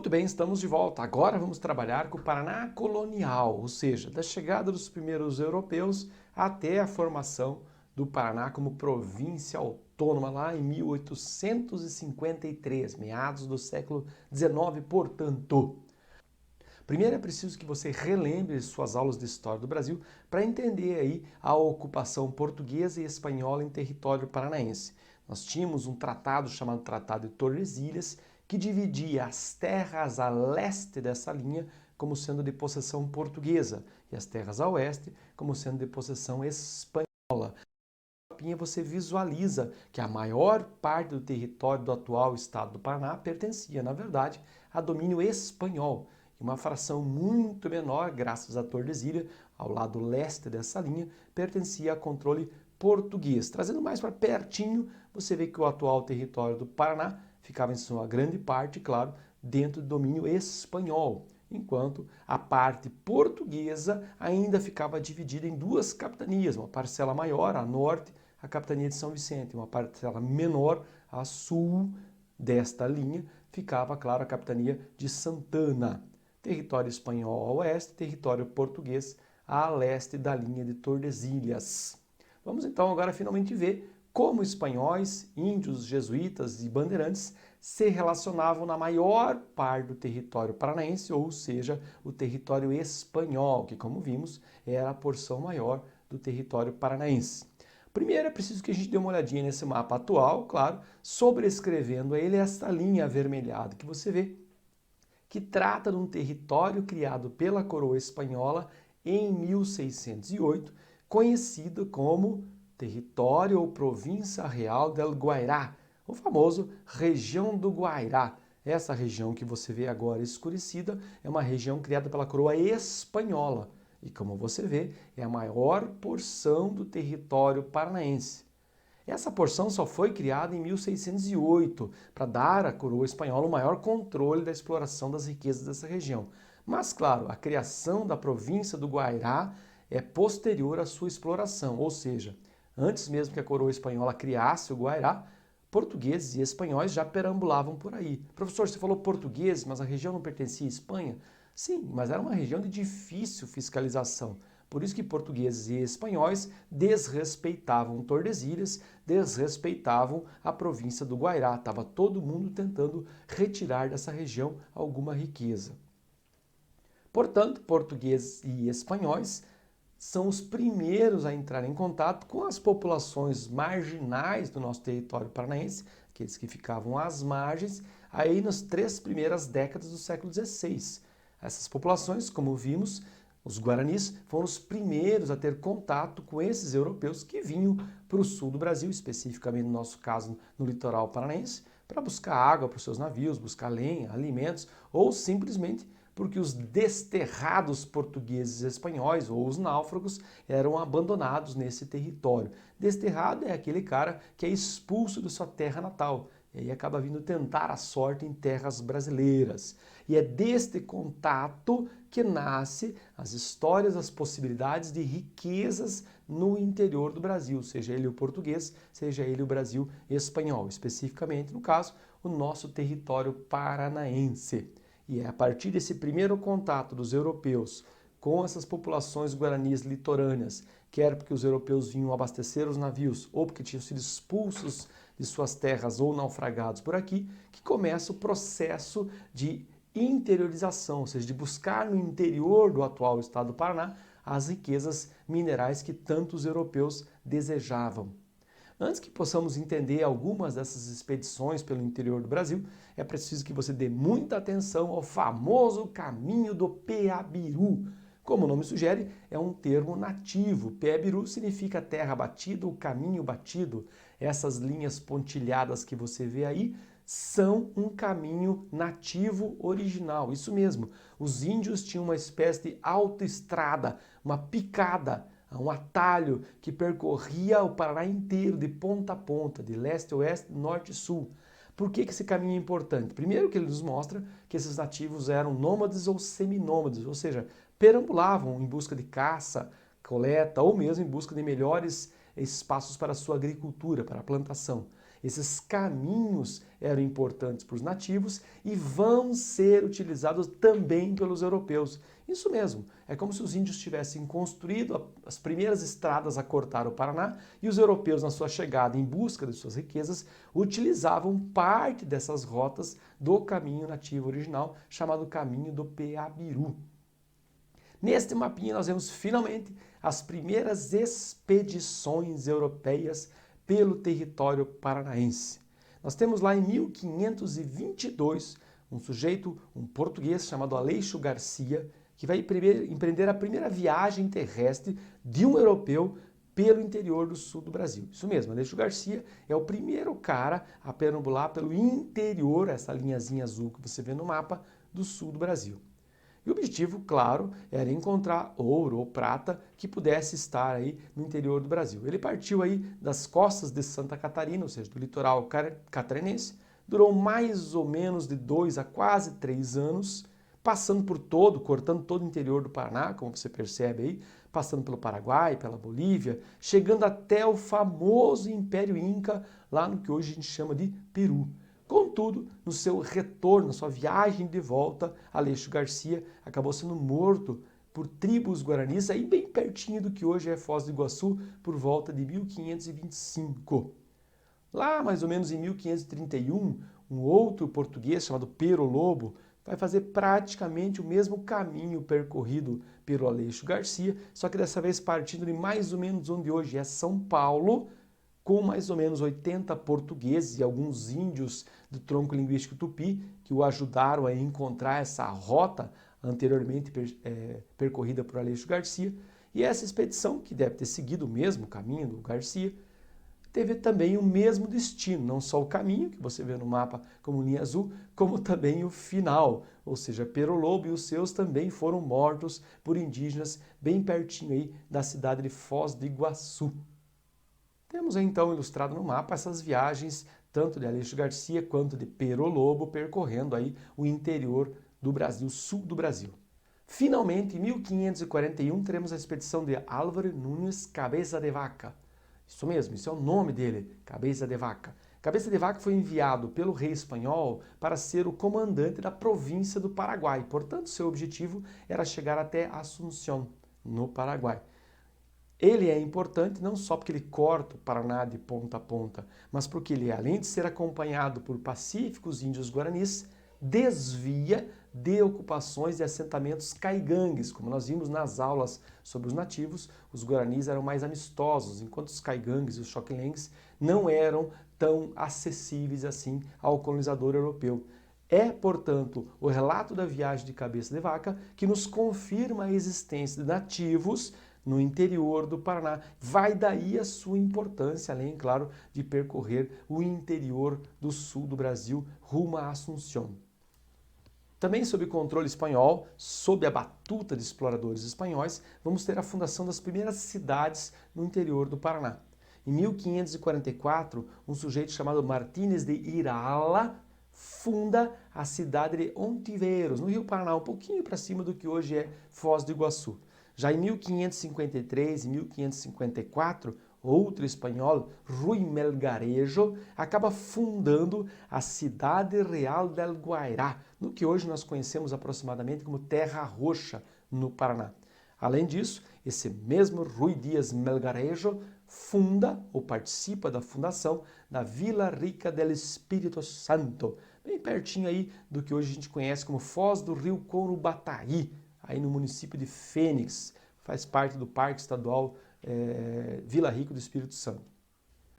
Muito bem, estamos de volta. Agora vamos trabalhar com o Paraná colonial, ou seja, da chegada dos primeiros europeus até a formação do Paraná como província autônoma lá em 1853, meados do século XIX, portanto. Primeiro é preciso que você relembre suas aulas de História do Brasil para entender aí a ocupação portuguesa e espanhola em território paranaense. Nós tínhamos um tratado chamado Tratado de Tordesilhas, que dividia as terras a leste dessa linha como sendo de possessão portuguesa e as terras a oeste como sendo de possessão espanhola. Você visualiza que a maior parte do território do atual estado do Paraná pertencia, na verdade, a domínio espanhol. E uma fração muito menor, graças à Tordesilha, ao lado leste dessa linha, pertencia a controle português. Trazendo mais para pertinho, você vê que o atual território do Paraná ficava em sua grande parte, claro, dentro do domínio espanhol, enquanto a parte portuguesa ainda ficava dividida em duas capitanias, uma parcela maior, a norte, a capitania de São Vicente, uma parcela menor, a sul desta linha, ficava, claro, a capitania de Santana. Território espanhol a oeste, território português a leste da linha de Tordesilhas. Vamos então agora finalmente ver como espanhóis, índios, jesuítas e bandeirantes se relacionavam na maior parte do território paranaense, ou seja, o território espanhol, que como vimos era a porção maior do território paranaense. Primeiro é preciso que a gente dê uma olhadinha nesse mapa atual, claro, sobrescrevendo a ele esta linha avermelhada que você vê, que trata de um território criado pela coroa espanhola em 1608, conhecido como Território ou Província Real del Guairá, o famoso Região do Guairá. Essa região que você vê agora escurecida é uma região criada pela coroa espanhola e, como você vê, é a maior porção do território paranaense. Essa porção só foi criada em 1608 para dar à coroa espanhola o maior controle da exploração das riquezas dessa região. Mas, claro, a criação da província do Guairá é posterior à sua exploração, ou seja, antes mesmo que a coroa espanhola criasse o Guairá, portugueses e espanhóis já perambulavam por aí. Professor, você falou português, mas a região não pertencia à Espanha? Sim, mas era uma região de difícil fiscalização. Por isso que portugueses e espanhóis desrespeitavam Tordesilhas, desrespeitavam a província do Guairá. Estava todo mundo tentando retirar dessa região alguma riqueza. Portanto, portugueses e espanhóis são os primeiros a entrar em contato com as populações marginais do nosso território paranaense, aqueles que ficavam às margens, aí nas 3 primeiras décadas do século XVI. Essas populações, como vimos, os guaranis foram os primeiros a ter contato com esses europeus que vinham para o sul do Brasil, especificamente no nosso caso no litoral paranaense, para buscar água para os seus navios, buscar lenha, alimentos ou simplesmente porque os desterrados portugueses e espanhóis ou os náufragos eram abandonados nesse território. Desterrado é aquele cara que é expulso de sua terra natal e aí acaba vindo tentar a sorte em terras brasileiras. E é deste contato que nasce as histórias, as possibilidades de riquezas no interior do Brasil, seja ele o português, seja ele o Brasil espanhol, especificamente, no caso, o nosso território paranaense. E é a partir desse primeiro contato dos europeus com essas populações guaranis litorâneas, quer porque os europeus vinham abastecer os navios ou porque tinham sido expulsos de suas terras ou naufragados por aqui, que começa o processo de interiorização, ou seja, de buscar no interior do atual estado do Paraná as riquezas minerais que tantos europeus desejavam. Antes que possamos entender algumas dessas expedições pelo interior do Brasil, é preciso que você dê muita atenção ao famoso caminho do Peabiru. Como o nome sugere, é um termo nativo. Peabiru significa terra batida ou caminho batido. Essas linhas pontilhadas que você vê aí são um caminho nativo original. Isso mesmo, os índios tinham uma espécie de autoestrada, uma picada, um atalho que percorria o Paraná inteiro, de ponta a ponta, de leste a oeste, norte e sul. Por que esse caminho é importante? Primeiro que ele nos mostra que esses nativos eram nômades ou seminômades, ou seja, perambulavam em busca de caça, coleta ou mesmo em busca de melhores espaços para a sua agricultura, para a plantação. Esses caminhos eram importantes para os nativos e vão ser utilizados também pelos europeus. Isso mesmo, é como se os índios tivessem construído as primeiras estradas a cortar o Paraná e os europeus, na sua chegada em busca de suas riquezas, utilizavam parte dessas rotas do caminho nativo original, chamado Caminho do Peabiru. Neste mapinha nós vemos finalmente as primeiras expedições europeias pelo território paranaense. Nós temos lá em 1522 um português chamado Aleixo Garcia, que vai empreender a primeira viagem terrestre de um europeu pelo interior do sul do Brasil. Isso mesmo, Aleixo Garcia é o primeiro cara a perambular pelo interior, essa linhazinha azul que você vê no mapa, do sul do Brasil. E o objetivo, claro, era encontrar ouro ou prata que pudesse estar aí no interior do Brasil. Ele partiu aí das costas de Santa Catarina, ou seja, do litoral catarinense, durou mais ou menos de 2 a quase 3 anos, passando por cortando todo o interior do Paraná, como você percebe aí, passando pelo Paraguai, pela Bolívia, chegando até o famoso Império Inca, lá no que hoje a gente chama de Peru. Contudo, no seu retorno, na sua viagem de volta, Aleixo Garcia acabou sendo morto por tribos guaranis, aí bem pertinho do que hoje é Foz do Iguaçu, por volta de 1525. Lá, mais ou menos em 1531, um outro português chamado Pero Lobo vai fazer praticamente o mesmo caminho percorrido pelo Aleixo Garcia, só que dessa vez partindo de mais ou menos onde hoje é São Paulo, com mais ou menos 80 portugueses e alguns índios do tronco linguístico tupi que o ajudaram a encontrar essa rota anteriormente percorrida por Aleixo Garcia. E essa expedição, que deve ter seguido o mesmo caminho do Garcia, teve também o mesmo destino, não só o caminho, que você vê no mapa como linha azul, como também o final, ou seja, Pero Lobo e os seus também foram mortos por indígenas bem pertinho aí da cidade de Foz do Iguaçu. Temos então ilustrado no mapa essas viagens, tanto de Aleixo Garcia quanto de Pero Lobo, percorrendo aí o interior do Brasil, sul do Brasil. Finalmente, em 1541, teremos a expedição de Álvaro Nunes Cabeça de Vaca. Isso mesmo, isso é o nome dele, Cabeça de Vaca. Cabeça de Vaca foi enviado pelo rei espanhol para ser o comandante da província do Paraguai. Portanto, seu objetivo era chegar até Assunção, no Paraguai. Ele é importante não só porque ele corta o Paraná de ponta a ponta, mas porque ele, além de ser acompanhado por pacíficos índios guaranis, desvia de ocupações de assentamentos caigangues. Como nós vimos nas aulas sobre os nativos, os guaranis eram mais amistosos, enquanto os caigangues e os xoquilengues não eram tão acessíveis assim ao colonizador europeu. É, portanto, o relato da viagem de Cabeça de Vaca que nos confirma a existência de nativos no interior do Paraná. Vai daí a sua importância, além, claro, de percorrer o interior do sul do Brasil rumo a Assunção. Também sob controle espanhol, sob a batuta de exploradores espanhóis, vamos ter a fundação das primeiras cidades no interior do Paraná. Em 1544, um sujeito chamado Martínez de Irala funda a cidade de Ontiveros, no Rio Paraná, um pouquinho para cima do que hoje é Foz do Iguaçu. Já em 1553 e 1554, outro espanhol, Rui Melgarejo, acaba fundando a Cidade Real del Guairá, no que hoje nós conhecemos aproximadamente como Terra Roxa, no Paraná. Além disso, esse mesmo Rui Dias Melgarejo funda ou participa da fundação da Vila Rica del Espírito Santo, bem pertinho aí do que hoje a gente conhece como Foz do Rio Corubataí, aí no município de Fênix, faz parte do Parque Estadual Vila Rica do Espírito Santo.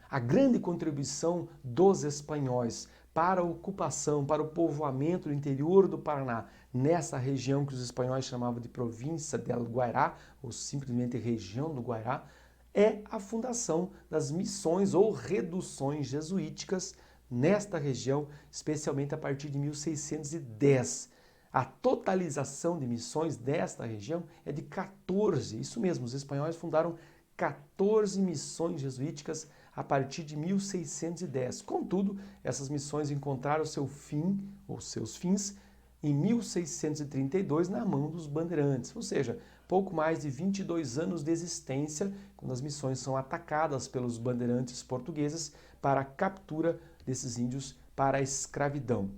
A grande contribuição dos espanhóis para a ocupação, para o povoamento do interior do Paraná, nessa região que os espanhóis chamavam de província del Guairá, ou simplesmente região do Guairá, é a fundação das missões ou reduções jesuíticas nesta região, especialmente a partir de 1610. A totalização de missões desta região é de 14, isso mesmo, os espanhóis fundaram 14 missões jesuíticas a partir de 1610. Contudo, essas missões encontraram seu fim, ou seus fins, em 1632, na mão dos bandeirantes. Ou seja, pouco mais de 22 anos de existência, quando as missões são atacadas pelos bandeirantes portugueses para a captura desses índios para a escravidão.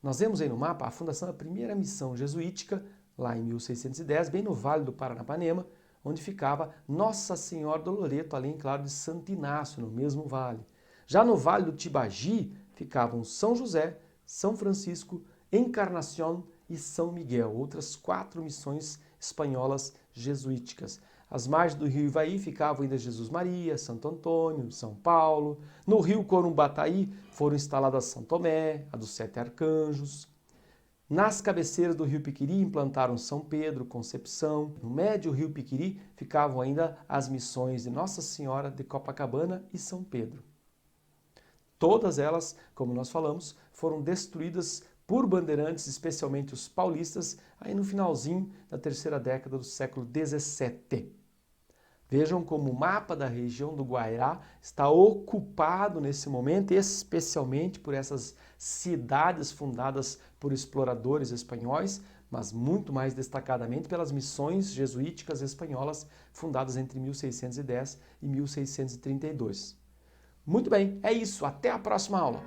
Nós vemos aí no mapa a fundação da primeira missão jesuítica, lá em 1610, bem no Vale do Paranapanema, onde ficava Nossa Senhora do Loreto, além, claro, de Santo Inácio, no mesmo vale. Já no Vale do Tibagi, ficavam São José, São Francisco, Encarnación e São Miguel, outras 4 missões espanholas jesuíticas. Às margens do rio Ivaí ficavam ainda Jesus Maria, Santo Antônio, São Paulo. No rio Corumbataí foram instaladas São Tomé, a dos 7 Arcanjos. Nas cabeceiras do rio Piquiri implantaram São Pedro, Concepção. No médio rio Piquiri ficavam ainda as missões de Nossa Senhora de Copacabana e São Pedro. Todas elas, como nós falamos, foram destruídas por bandeirantes, especialmente os paulistas, aí no finalzinho da terceira década do século XVII. Vejam como o mapa da região do Guairá está ocupado nesse momento, especialmente por essas cidades fundadas por exploradores espanhóis, mas muito mais destacadamente pelas missões jesuíticas espanholas fundadas entre 1610 e 1632. Muito bem, é isso. Até a próxima aula!